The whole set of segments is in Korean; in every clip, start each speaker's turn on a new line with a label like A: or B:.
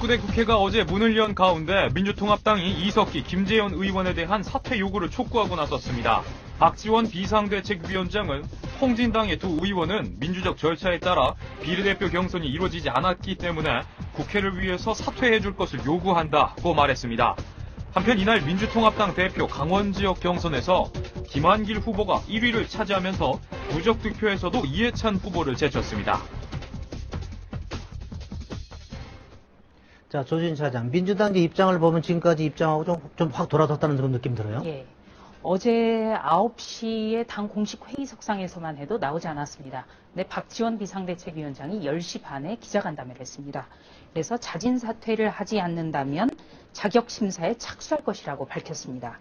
A: 19대 국회가 어제 문을 연 가운데 민주통합당이 이석기, 김재현 의원에 대한 사퇴 요구를 촉구하고 나섰습니다. 박지원 비상대책위원장은 통진당의 두 의원은 민주적 절차에 따라 비례대표 경선이 이루어지지 않았기 때문에 국회를 위해서 사퇴해줄 것을 요구한다고 말했습니다. 한편 이날 민주통합당 대표 강원지역 경선에서 김한길 후보가 1위를 차지하면서 부적득표에서도 이해찬 후보를 제쳤습니다.
B: 자, 조진 차장, 민주당 입장을 보면 지금까지 입장하고 좀 확 돌아섰다는 그런 느낌 들어요?
C: 예. 어제 9시에 당 공식 회의석상에서만 해도 나오지 않았습니다. 근데 박지원 비상대책위원장이 10시 반에 기자간담회를 했습니다. 그래서 자진 사퇴를 하지 않는다면 자격심사에 착수할 것이라고 밝혔습니다.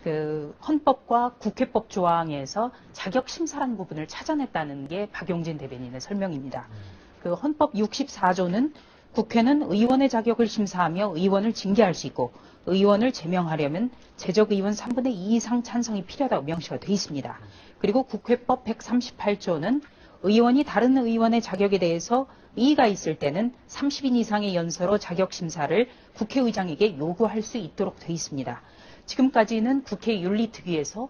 C: 그 헌법과 국회법 조항에서 자격심사라는 부분을 찾아냈다는 게 박용진 대변인의 설명입니다. 그 헌법 64조는 국회는 의원의 자격을 심사하며 의원을 징계할 수 있고 의원을 제명하려면 재적의원 3분의 2 이상 찬성이 필요하다고 명시가 되어 있습니다. 그리고 국회법 138조는 의원이 다른 의원의 자격에 대해서 이의가 있을 때는 30인 이상의 연서로 자격심사를 국회의장에게 요구할 수 있도록 되어 있습니다. 지금까지는 국회 윤리특위에서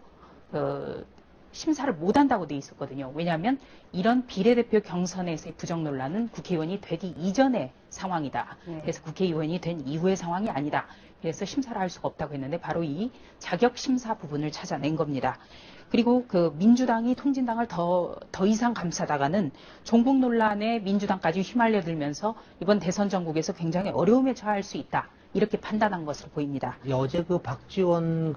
C: 심사를 못한다고 돼 있었거든요. 왜냐하면 이런 비례대표 경선에서의 부정 논란은 국회의원이 되기 이전의 상황이다. 그래서 국회의원이 된 이후의 상황이 아니다. 그래서 심사를 할 수가 없다고 했는데 바로 이 자격심사 부분을 찾아낸 겁니다. 그리고 그 민주당이 통진당을 더 이상 감싸다가는 종북 논란에 민주당까지 휘말려들면서 이번 대선 전국에서 굉장히 어려움에 처할 수 있다. 이렇게 판단한 것으로 보입니다.
B: 어제 그 박지원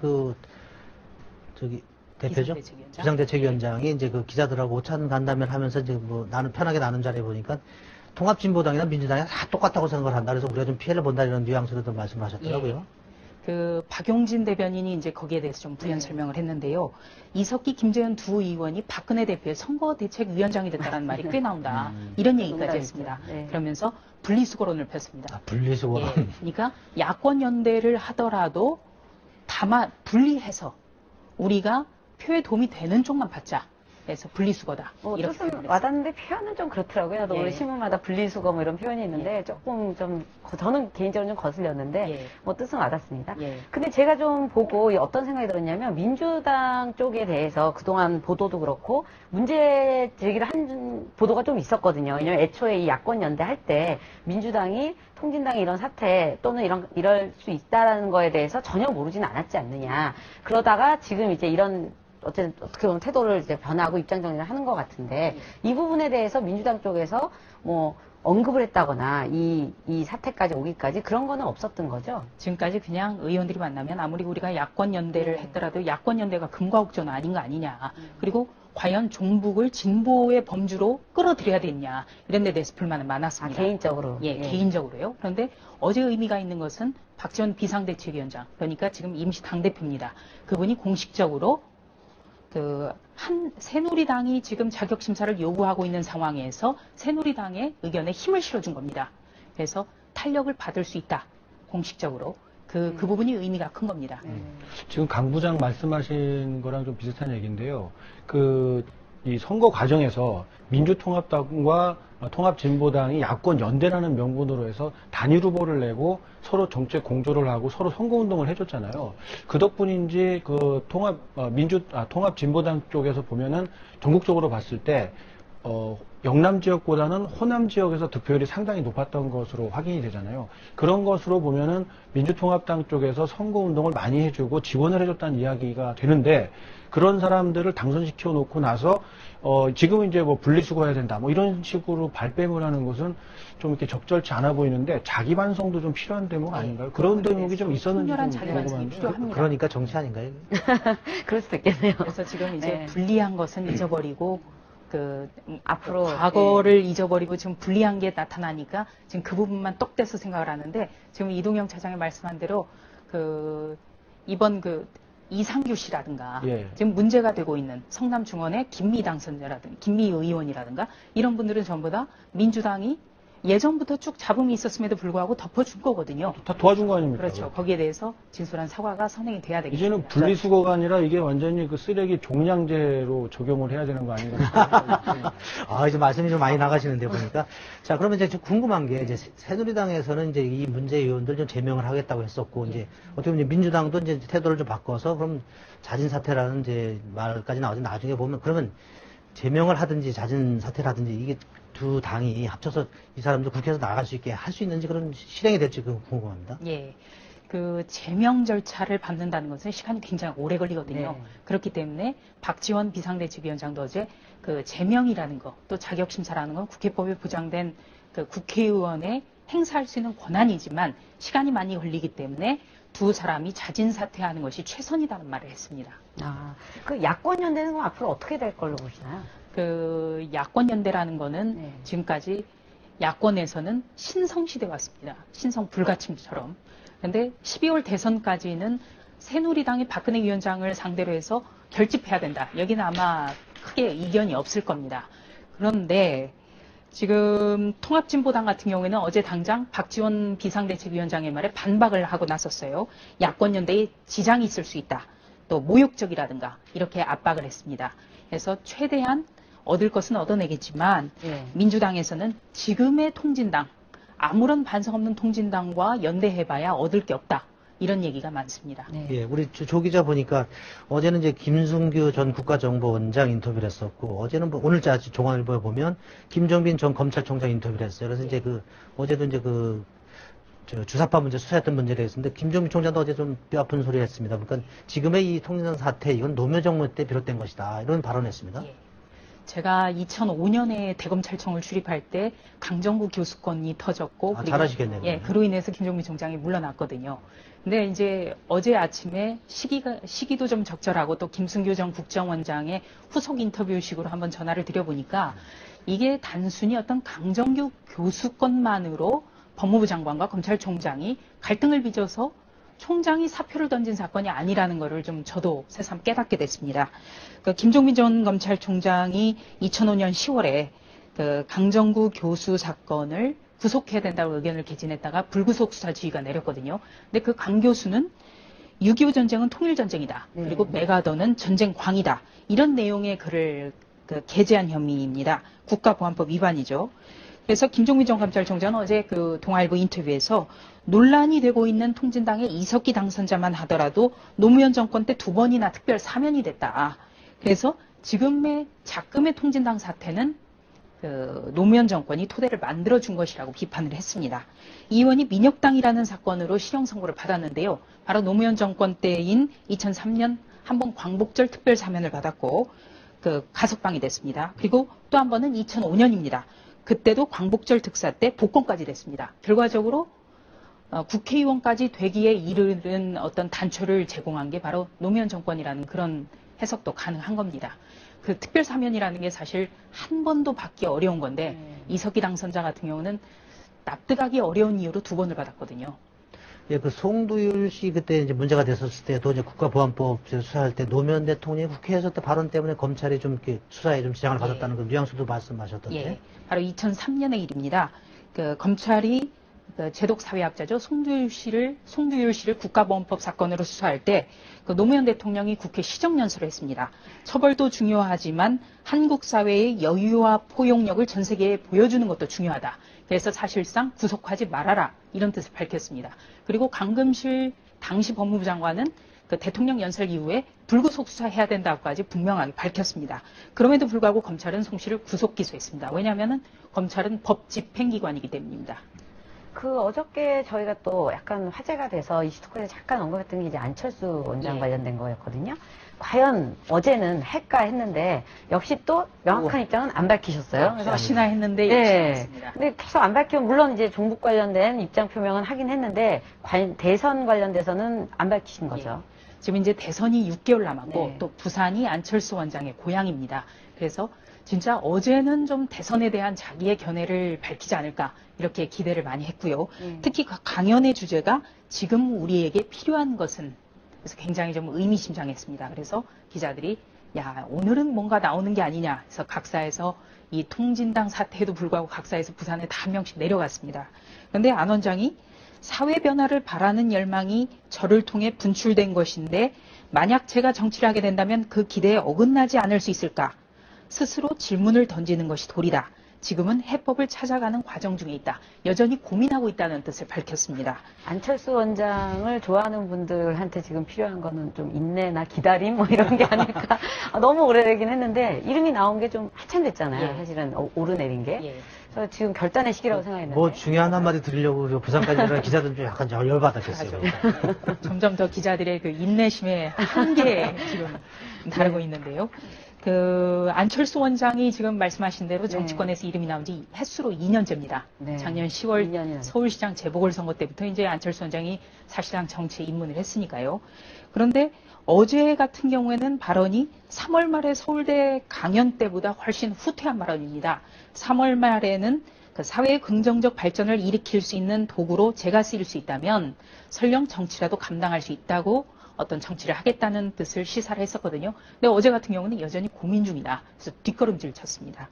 B: 대표죠? 비상대책위원장이 이제 그 기자들하고 오찬 간담회를 하면서 이제 뭐 나는 편하게 나눈 자리에 보니까 통합진보당이나 민주당이 다 똑같다고 생각을 한다. 그래서 우리가 좀 피해를 본다 이런 뉘앙스로도 말씀하셨더라고요.
C: 예. 그 박용진 대변인이 이제 거기에 대해서 좀 부연 설명을 했는데요. 이석기, 김재현 두 의원이 박근혜 대표의 선거대책위원장이 됐다는 말이 꽤 나온다. 이런 얘기까지 했습니다. 그러면서 분리수거론을 폈습니다.
B: 분리수거론.
C: 예. 그러니까 야권 연대를 하더라도 다만 분리해서 우리가 표에 도움이 되는 쪽만 받자. 그래서 분리수거다. 이렇게
D: 뜻은 와닿는데 표현은 좀 그렇더라고요. 나도 우리 신문마다 분리수거 뭐 이런 표현이 있는데 조금 좀 저는 개인적으로 좀 거슬렸는데 뭐 뜻은 와닿습니다. 근데 제가 좀 보고 어떤 생각이 들었냐면 민주당 쪽에 대해서 그동안 보도도 그렇고 문제 제기를 한 보도가 좀 있었거든요. 왜냐면 애초에 이 야권 연대 할 때 민주당이 통진당이 이런 사태 또는 이럴 수 있다라는 거에 대해서 전혀 모르지는 않았지 않느냐. 그러다가 지금 이제 이런 어쨌든 어떻게 보면 태도를 이제 변하고 입장 정리를 하는 것 같은데 이 부분에 대해서 민주당 쪽에서 뭐 언급을 했다거나 이 사태까지 오기까지 그런 거는 없었던 거죠?
C: 지금까지 그냥 의원들이 만나면 아무리 우리가 야권 연대를 했더라도 야권 연대가 금과옥조는 아닌 거 아니냐. 그리고 과연 종북을 진보의 범주로 끌어들여야 되냐. 이런 데 대해서 불만은 많았습니다.
D: 개인적으로?
C: 개인적으로요. 그런데 어제 의미가 있는 것은 박지원 비상대책위원장, 그러니까 지금 임시 당대표입니다. 그분이 공식적으로 새누리당이 지금 자격심사를 요구하고 있는 상황에서 새누리당의 의견에 힘을 실어준 겁니다. 그래서 탄력을 받을 수 있다. 공식적으로. 그 부분이 의미가 큰 겁니다.
E: 지금 강 부장 말씀하신 거랑 좀 비슷한 얘기인데요. 이 선거 과정에서 민주통합당과 통합진보당이 야권 연대라는 명분으로 해서 단일 후보를 내고 서로 정책 공조를 하고 서로 선거운동을 해줬잖아요. 그 덕분인지 통합진보당 쪽에서 보면은 전국적으로 봤을 때 영남 지역보다는 호남 지역에서 득표율이 상당히 높았던 것으로 확인이 되잖아요. 그런 것으로 보면은 민주통합당 쪽에서 선거운동을 많이 해주고 지원을 해줬다는 이야기가 되는데 그런 사람들을 당선시켜 놓고 나서 지금은 이제 뭐 분리수거해야 된다 뭐 이런 식으로 발뺌을 하는 것은 좀 이렇게 적절치 않아 보이는데 자기 반성도 좀 필요한 대목 아닌가요? 그런 대목이 좀 있었는지 좀
C: 자기 반성이 필요합니다.
B: 그러니까 정치 아닌가요?
D: 그럴 수도 있겠네요.
C: 그래서 지금 이제 불리한 것은 잊어버리고
D: 앞으로
C: 과거를 잊어버리고 지금 불리한 게 나타나니까 지금 그 부분만 똑대서 생각을 하는데 지금 이동영 차장이 말씀한 대로 이번 이상규 씨라든가 지금 문제가 되고 있는 성남중원의 김미 당선자라든가 김미 의원이라든가 이런 분들은 전부 다 민주당이 예전부터 쭉 잡음이 있었음에도 불구하고 덮어준 거거든요.
E: 다 도와준 거 아닙니까?
C: 그렇죠. 거기에 대해서 진솔한 사과가 선행이 돼야 되겠습니다.
E: 이제는 분리수거가 아니라 이게 완전히 그 쓰레기 종량제로 적용을 해야 되는 거 아닌가?
B: 아, 이제 말씀이 좀 많이 나가시는데 보니까. 자, 그러면 이제 좀 궁금한 게 이제 새누리당에서는 이제 이 문제위원들 좀 제명을 하겠다고 했었고, 이제 어떻게 보면 민주당도 이제 태도를 좀 바꿔서 그럼 자진 사퇴라는 이제 말까지 나오지. 나중에 보면 그러면 제명을 하든지 자진 사퇴를 하든지 이게 두 당이 합쳐서 이 사람들 국회에서 나갈 수 있게 할 수 있는지 그런 실행이 될지 궁금합니다.
C: 예. 그 제명 절차를 밟는다는 것은 시간이 굉장히 오래 걸리거든요.
D: 네.
C: 그렇기 때문에 박지원 비상대책위원장도 어제 그 제명이라는 거, 또 자격심사라는 건 국회법에 보장된 그 국회의원의 행사할 수 있는 권한이지만 시간이 많이 걸리기 때문에 두 사람이 자진 사퇴하는 것이 최선이라는 말을 했습니다.
D: 아, 그 야권 연대는 그럼 앞으로 어떻게 될 걸로 보시나요?
C: 그 야권 연대라는 거는
D: 네.
C: 지금까지 야권에서는 신성시대 왔습니다. 신성 불가침처럼. 근데 12월 대선까지는 새누리당이 박근혜 위원장을 상대로 해서 결집해야 된다. 여기는 아마 크게 이견이 없을 겁니다. 그런데 지금 통합진보당 같은 경우에는 어제 당장 박지원 비상대책위원장의 말에 반박을 하고 나섰어요. 야권 연대에 지장이 있을 수 있다. 또 모욕적이라든가 이렇게 압박을 했습니다. 그래서 최대한 얻을 것은 얻어내겠지만
D: 네.
C: 민주당에서는 지금의 통진당, 아무런 반성 없는 통진당과 연대해봐야 얻을 게 없다. 이런 얘기가 많습니다.
D: 네.
B: 예, 우리 조 기자 보니까 어제는 이제 김승규 전 국가정보원장 인터뷰를 했었고, 어제는 뭐 오늘자 중앙일보에 보면 김종빈 전 검찰총장 인터뷰를 했어요. 그래서 이제 어제도 이제 주사파 문제 수사했던 문제에 대해서인데, 김종빈 총장도 어제 좀 뼈아픈 소리 했습니다. 그러니까 지금의 이 통진당 사태, 이건 노무현 정부 때 비롯된 것이다. 이런 발언했습니다.
C: 예. 제가 2005년에 대검찰청을 출입할 때 강정구 교수건이 터졌고,
B: 잘 아시겠네요.
C: 예, 그로 인해서 김종빈 총장이 물러났거든요. 근데 이제 어제 아침에 시기도 좀 적절하고 또 김승규 전 국정원장의 후속 인터뷰식으로 한번 전화를 드려보니까 이게 단순히 어떤 강정규 교수건만으로 법무부 장관과 검찰총장이 갈등을 빚어서 총장이 사표를 던진 사건이 아니라는 것을 좀 저도 새삼 깨닫게 됐습니다. 그 김종빈 전 검찰총장이 2005년 10월에 그 강정구 교수 사건을 구속해야 된다고 의견을 개진했다가 불구속 수사 지휘가 내렸거든요. 근데 그 강 교수는 6.25 전쟁은 통일전쟁이다.
D: 네.
C: 그리고 메가더는 전쟁광이다. 이런 내용의 글을 게재한 혐의입니다. 국가보안법 위반이죠. 그래서 김종빈 전 검찰총장은 어제 그 동아일보 인터뷰에서 논란이 되고 있는 통진당의 이석기 당선자만 하더라도 노무현 정권 때 2번이나 특별 사면이 됐다. 그래서 지금의 작금의 통진당 사태는 그 노무현 정권이 토대를 만들어준 것이라고 비판을 했습니다. 이 의원이 민혁당이라는 사건으로 실형 선고를 받았는데요. 바로 노무현 정권 때인 2003년 한번 광복절 특별 사면을 받았고 그 가석방이 됐습니다. 그리고 또 한 번은 2005년입니다. 그때도 광복절 특사 때 복권까지 됐습니다. 결과적으로 국회의원까지 되기에 이르는 어떤 단초를 제공한 게 바로 노무현 정권이라는 그런 해석도 가능한 겁니다. 그 특별 사면이라는 게 사실 한 번도 받기 어려운 건데 이석기 당선자 같은 경우는 납득하기 어려운 이유로 2번을 받았거든요.
B: 예, 그 송두율 씨 그때 이제 문제가 됐었을 때도 이제 국가보안법 수사할 때 노무현 대통령이 국회에서 때 발언 때문에 검찰이 좀 이렇게 수사에 좀 지장을 받았다는 그 뉘앙스도 말씀하셨던데.
C: 예, 바로 2003년의 일입니다. 그 검찰이 그 제독사회학자죠. 송두율 씨를 국가보안법 사건으로 수사할 때 그 노무현 대통령이 국회 시정연설을 했습니다. 처벌도 중요하지만 한국 사회의 여유와 포용력을 전 세계에 보여주는 것도 중요하다. 그래서 사실상 구속하지 말아라. 이런 뜻을 밝혔습니다. 그리고 강금실 당시 법무부 장관은 그 대통령 연설 이후에 불구속 수사해야 된다고까지 분명하게 밝혔습니다. 그럼에도 불구하고 검찰은 송 씨를 구속 기소했습니다. 왜냐하면 검찰은 법 집행기관이기 때문입니다.
D: 그 어저께 저희가 또 약간 화제가 돼서 이슈토크에서 잠깐 언급했던 게 이제 안철수 원장 관련된 거였거든요. 과연 어제는 할까 했는데 역시 또 명확한 입장은 안 밝히셨어요.
C: 그래서 역시나 했는데
D: 네. 근데 계속 안 밝히면 물론 이제 종북 관련된 입장 표명은 하긴 했는데 대선 관련돼서는 안 밝히신 거죠.
C: 지금 이제 대선이 6개월 남았고
D: 네.
C: 또 부산이 안철수 원장의 고향입니다. 그래서 진짜 어제는 좀 대선에 대한 자기의 견해를 밝히지 않을까 이렇게 기대를 많이 했고요. 특히 강연의 주제가 지금 우리에게 필요한 것은 그래서 굉장히 좀 의미심장했습니다. 그래서 기자들이 야, 오늘은 뭔가 나오는 게 아니냐 해서 각사에서 이 통진당 사태에도 불구하고 각사에서 부산에 다 한 명씩 내려갔습니다. 그런데 안 원장이 사회 변화를 바라는 열망이 저를 통해 분출된 것인데 만약 제가 정치를 하게 된다면 그 기대에 어긋나지 않을 수 있을까? 스스로 질문을 던지는 것이 도리다. 지금은 해법을 찾아가는 과정 중에 있다. 여전히 고민하고 있다는 뜻을 밝혔습니다.
D: 안철수 원장을 좋아하는 분들한테 지금 필요한 거는 좀 인내나 기다림 뭐 이런 게 아닐까. 너무 오래되긴 했는데 이름이 나온 게 좀 한참 됐잖아요.
C: 예.
D: 사실은 오르내린 게.
C: 예.
D: 그래서 지금 결단의 시기라고 생각했는데.
B: 뭐 중요한 한마디 드리려고 부산까지 들어간 기자들은 좀 약간 열받았겠어요.
C: 점점 더 기자들의 그 인내심의 한계에 지금 다루고 있는데요. 그 안철수 원장이 지금 말씀하신 대로 정치권에서 이름이 나온 지 햇수로 2년째입니다.
D: 네.
C: 작년 10월
D: 2년이나.
C: 서울시장 재보궐선거 때부터 이제 안철수 원장이 사실상 정치에 입문을 했으니까요. 그런데 어제 같은 경우에는 발언이 3월 말에 서울대 강연 때보다 훨씬 후퇴한 발언입니다. 3월 말에는 그 사회의 긍정적 발전을 일으킬 수 있는 도구로 제가 쓰일 수 있다면 설령 정치라도 감당할 수 있다고 어떤 정치를 하겠다는 뜻을 시사를 했었거든요. 근데 어제 같은 경우는 여전히 고민 중이다. 그래서 뒷걸음질 쳤습니다.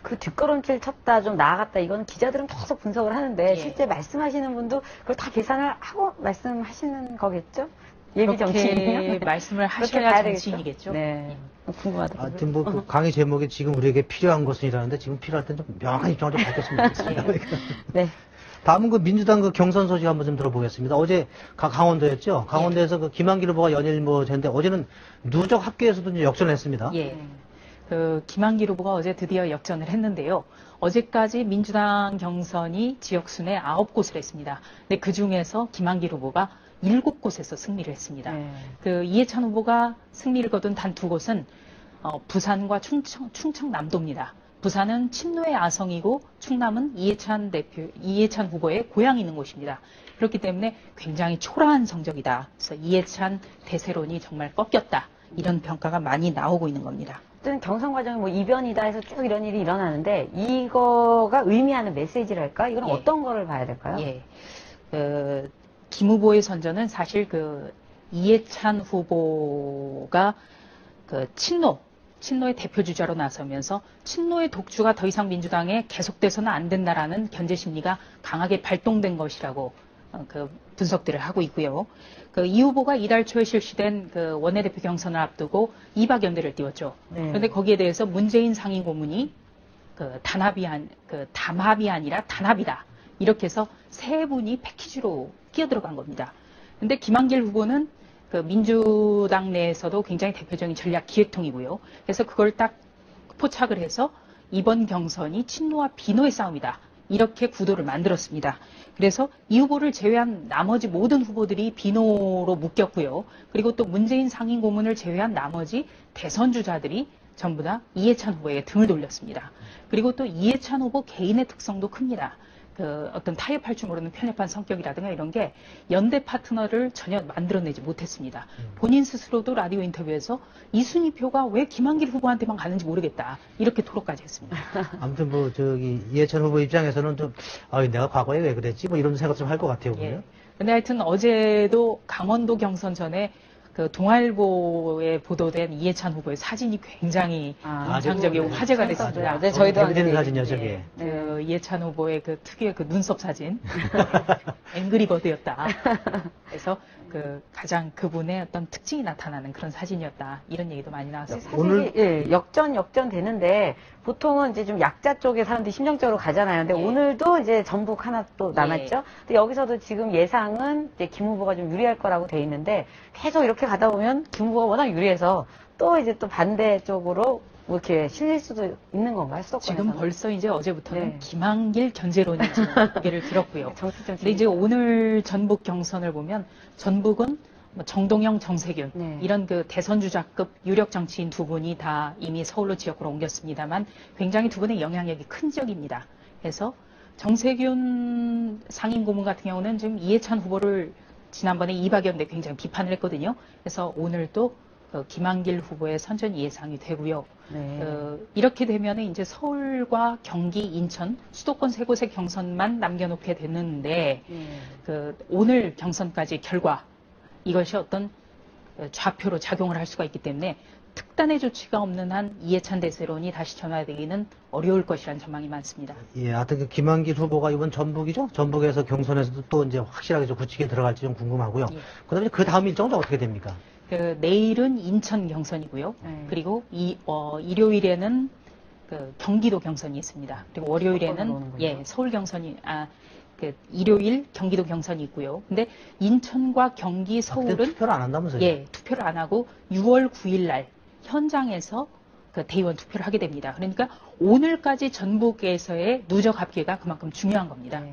D: 그 뒷걸음질 쳤다, 좀 나아갔다, 이건 기자들은 계속 분석을 하는데,
C: 예.
D: 실제 말씀하시는 분도 그걸 다 계산을 하고 말씀하시는 거겠죠? 예비
C: 그렇게
D: 정치인이면?
C: 말씀을
D: 그렇게
C: 하셔야
D: 봐야
C: 정치인이겠죠.
D: 네. 궁금하다.
B: 하여튼 뭐 그 강의 제목이 지금 우리에게 필요한 것은이라는데 지금 필요할 땐 좀 명확한 입장을 좀 밝혔으면 좋겠습니다.
D: 네.
B: 다음은 그 민주당 그 경선 소식 한번 좀 들어보겠습니다. 어제 강원도였죠. 강원도에서 그 김한길 후보가 연일 뭐 됐는데 어제는 누적 합계에서도 이제 역전을 했습니다.
C: 예. 그 김한길 후보가 어제 드디어 역전을 했는데요. 어제까지 민주당 경선이 지역 순회 9곳을 했습니다. 근데 그 중에서 김한길 후보가 7곳에서 승리를 했습니다.
D: 네.
C: 그 이해찬 후보가 승리를 거둔 단 2곳은 부산과 충청남도입니다. 부산은 친노의 아성이고 충남은 이해찬 후보의 고향이 있는 곳입니다. 그렇기 때문에 굉장히 초라한 성적이다. 그래서 이해찬 대세론이 정말 꺾였다. 이런 평가가 많이 나오고 있는 겁니다.
D: 어쨌든 경선 과정이 뭐 이변이다 해서 쭉 이런 일이 일어나는데, 이거가 의미하는 메시지랄까? 이건
C: 예.
D: 어떤 거를 봐야 될까요?
C: 예. 김 후보의 선전은 사실 그 이해찬 후보가 그 친노의 대표 주자로 나서면서 친노의 독주가 더 이상 민주당에 계속돼서는 안 된다라는 견제 심리가 강하게 발동된 것이라고 그 분석들을 하고 있고요. 그 이 후보가 이달 초에 실시된 그 원내대표 경선을 앞두고 이박연대를 띄웠죠.
D: 네.
C: 그런데 거기에 대해서 문재인 상임 고문이 담합이 아니라 단합이다. 이렇게 해서 세 분이 패키지로 끼어들어간 겁니다. 근데 김한길 후보는 그 민주당 내에서도 굉장히 대표적인 전략 기획통이고요. 그래서 그걸 딱 포착을 해서 이번 경선이 친노와 비노의 싸움이다. 이렇게 구도를 만들었습니다. 그래서 이 후보를 제외한 나머지 모든 후보들이 비노로 묶였고요. 그리고 또 문재인 상임 고문을 제외한 나머지 대선 주자들이 전부 다 이해찬 후보에게 등을 돌렸습니다. 그리고 또 이해찬 후보 개인의 특성도 큽니다. 그 어떤 타협할 줄 모르는 편협한 성격이라든가 이런 게 연대 파트너를 전혀 만들어내지 못했습니다. 본인 스스로도 라디오 인터뷰에서 이순희 표가 왜 김한길 후보한테만 가는지 모르겠다. 이렇게 토로까지 했습니다.
B: 아무튼 뭐 저기 이해찬 후보 입장에서는 좀 내가 과거에 왜 그랬지 뭐 이런 생각 좀 할 것 같아요.
C: 예. 근데 하여튼 어제도 강원도 경선 전에 그 동아일보에 보도된 이해찬 후보의 사진이 굉장히 인상적이고 화제가 됐습니다.
D: 네, 저희도
B: 되는 사진이요, 저게.
C: 그 이해찬 후보의 그 특유의 그 눈썹 사진, 앵그리버드였다. 그래서 그 가장 그분의 어떤 특징이 나타나는 그런 사진이었다. 이런 얘기도 많이 나왔습니다.
D: 사실 오늘 역전 되는데 보통은 이제 좀 약자 쪽에 사람들이 심정적으로 가잖아요. 근데 오늘도 이제 전북 하나 또 남았죠. 근데 여기서도 지금 예상은 이제 김 후보가 좀 유리할 거라고 돼 있는데 계속 이렇게 가다 보면 김 후보가 워낙 유리해서 또 이제 또 반대 쪽으로 뭐 이렇게 실릴 수도 있는 건가요? 수도권에서는?
C: 지금 벌써 이제 어제부터는
D: 네.
C: 김한길 견제론이 지금 고개를 들었고요. 근데 이제 오늘 전북 경선을 보면 전북은 뭐 정동영, 정세균
D: 네.
C: 이런 그 대선 주자급 유력 정치인 두 분이 다 이미 서울로 지역으로 옮겼습니다만 굉장히 두 분의 영향력이 큰 지역입니다. 그래서 정세균 상임 고문 같은 경우는 지금 이해찬 후보를 지난번에 이박연대 굉장히 비판을 했거든요. 그래서 오늘도 김한길 후보의 선전이 예상이 되고요.
D: 네.
C: 이렇게 되면 이제 서울과 경기, 인천, 수도권 세 곳의 경선만 남겨놓게 됐는데 오늘 경선까지 결과 이것이 어떤 좌표로 작용을 할 수가 있기 때문에 특단의 조치가 없는 한 이해찬 대세론이 다시 전화되기는 어려울 것이라는 전망이 많습니다.
B: 예, 하여튼 그 김한길 후보가 이번 전북이죠? 전북에서 경선에서도 또 이제 확실하게 좀 굳히게 들어갈지 좀 궁금하고요.
C: 예.
B: 그 다음에 그 다음 일정은 어떻게 됩니까?
C: 내일은 인천 경선이고요. 그리고 일요일에는 그 경기도 경선이 있습니다. 그리고 월요일에는 서울 경선이 일요일 경기도 경선이 있고요. 근데 인천과 경기, 서울은
B: 투표를 안 한다면서요?
C: 예, 투표를 안 하고 6월 9일 날 현장에서 그 대의원 투표를 하게 됩니다. 그러니까 오늘까지 전북에서의 누적 합계가 그만큼 중요한 겁니다.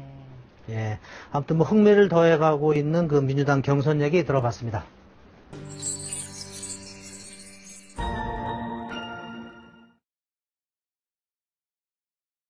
B: 예. 아무튼 뭐 흥미를 더해가고 있는 그 민주당 경선 얘기 들어봤습니다.